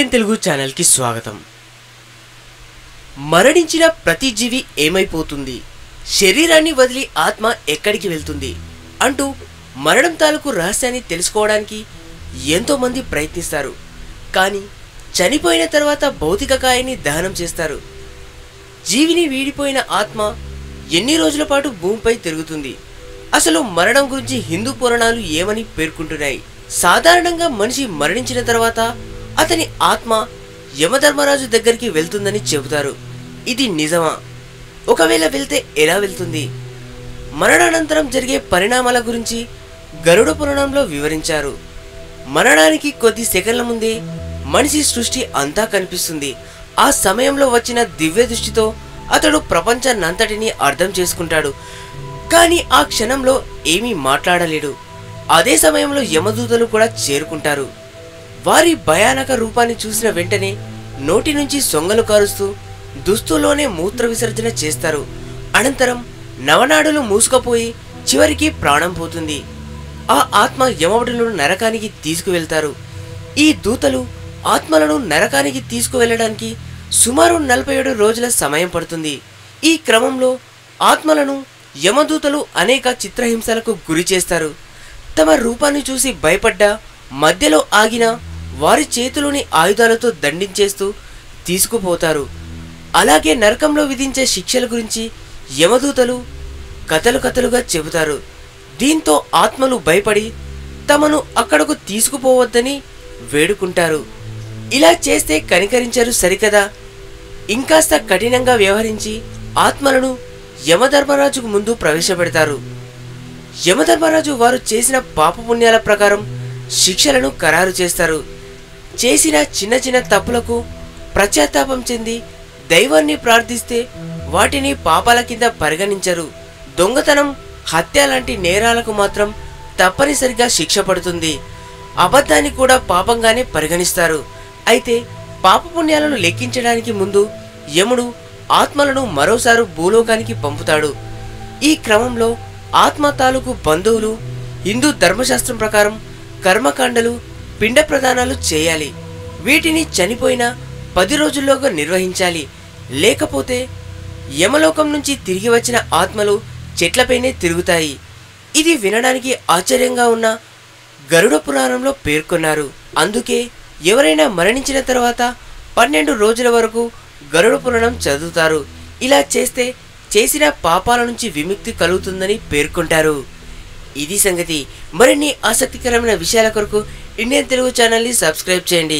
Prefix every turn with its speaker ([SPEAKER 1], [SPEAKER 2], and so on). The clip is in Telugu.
[SPEAKER 1] ఇండియన్ తెలుగు ఛానల్ కి స్వాగతం। మరణించిన ప్రతి జీవి ఏమైపోతుంది, శరీరాన్ని వదిలి ఆత్మ ఎక్కడికి వెళ్తుంది అంటూ మరణం తాలూకు రహస్యాన్ని తెలుసుకోవడానికి ఎంతో మంది ప్రయత్నిస్తారు। కానీ చనిపోయిన తర్వాత భౌతిక కాయాన్ని దహనం చేస్తారు। జీవిని వీడిపోయిన ఆత్మ ఎన్ని రోజుల పాటు భూమిపై తిరుగుతుంది? అసలు మరణం గురించి హిందూ పురాణాలు ఏమని పేర్కొంటున్నాయి? సాధారణంగా మనిషి మరణించిన తర్వాత అతని ఆత్మ యమధర్మరాజు దగ్గరికి వెళ్తుందని చెబుతారు। ఇది నిజమా? ఒకవేళ వెళ్తే ఎలా వెళ్తుంది? మరణానంతరం జరిగే పరిణామాల గురించి గరుడ పురాణంలో వివరించారు। మరణానికి కొద్ది సెకన్ల ముందే మనిషి సృష్టి అంతా కనిపిస్తుంది। ఆ సమయంలో వచ్చిన దివ్య దృష్టితో అతడు ప్రపంచాన్నంతటినీ అర్థం చేసుకుంటాడు। కానీ ఆ క్షణంలో ఏమీ మాట్లాడలేడు। అదే సమయంలో యమదూతలు కూడా చేరుకుంటారు। వారి భయానక రూపాన్ని చూసిన వెంటనే నోటి నుంచి సొంగలు కారుస్తూ దుస్తులోనే మూత్ర విసర్జన చేస్తారు। అనంతరం నవనాడులు మూసుకుపోయి చివరికి ప్రాణం పోతుంది। ఆ ఆత్మ యమభటులను నరకానికి తీసుకువెళ్తారు। ఈ దూతలు ఆత్మలను నరకానికి తీసుకువెళ్ళడానికి సుమారు 47 రోజుల సమయం పడుతుంది। ఈ క్రమంలో ఆత్మలను యమదూతలు అనేక చిత్రహింసలకు గురి చేస్తారు। తమ రూపాన్ని చూసి భయపడ్డ మధ్యలో ఆగిన వారి చేతిలోని ఆయుధాలతో దండించేస్తూ తీసుకుపోతారు। అలాగే నరకంలో విధించే శిక్షల గురించి యమదూతలు కథలుగా చెబుతారు। దీంతో ఆత్మలు భయపడి తమను అక్కడకు తీసుకుపోవద్దని వేడుకుంటారు। ఇలా చేస్తే కనికరించరు సరికదా, ఇంకాస్త కఠినంగా వ్యవహరించి ఆత్మలను యమధర్మరాజుకు ముందు ప్రవేశపెడతారు। యమధర్మరాజు వారు చేసిన పాపపుణ్యాల ప్రకారం శిక్షలను ఖరారు చేస్తారు। చేసిన చిన్న చిన్న తప్పులకు పశ్చాత్తాపం చెంది దైవాన్ని ప్రార్థిస్తే వాటిని పాపాల కింద పరిగణించరు। దొంగతనం, హత్య లాంటి నేరాలకు మాత్రం తప్పనిసరిగా శిక్ష పడుతుంది। అబద్ధాన్ని కూడా పాపంగానే పరిగణిస్తారు। అయితే పాపపుణ్యాలను లెక్కించడానికి ముందు యముడు ఆత్మలను మరోసారి భూలోకానికి పంపుతాడు। ఈ క్రమంలో ఆత్మ తాలూకు బంధువులు హిందూ ధర్మశాస్త్రం ప్రకారం కర్మకాండలు, పిండ ప్రదానాలు చేయాలి। వీటిని చనిపోయిన 10 రోజుల్లోగా నిర్వహించాలి। లేకపోతే యమలోకం నుంచి తిరిగి వచ్చిన ఆత్మలు చెట్లపైనే తిరుగుతాయి। ఇది వినడానికి ఆశ్చర్యంగా ఉన్న గరుడ పురాణంలో పేర్కొన్నారు। అందుకే ఎవరైనా మరణించిన తర్వాత 12 రోజుల వరకు గరుడ పురాణం చదువుతారు। ఇలా చేస్తే చేసిన పాపాల నుంచి విముక్తి కలుగుతుందని పేర్కొంటారు। ఇది సంగతి। మరిన్ని ఆసక్తికరమైన విషయాల కొరకు ఇండియన్ తెలుగు ఛానల్ని సబ్స్క్రైబ్ చేయండి।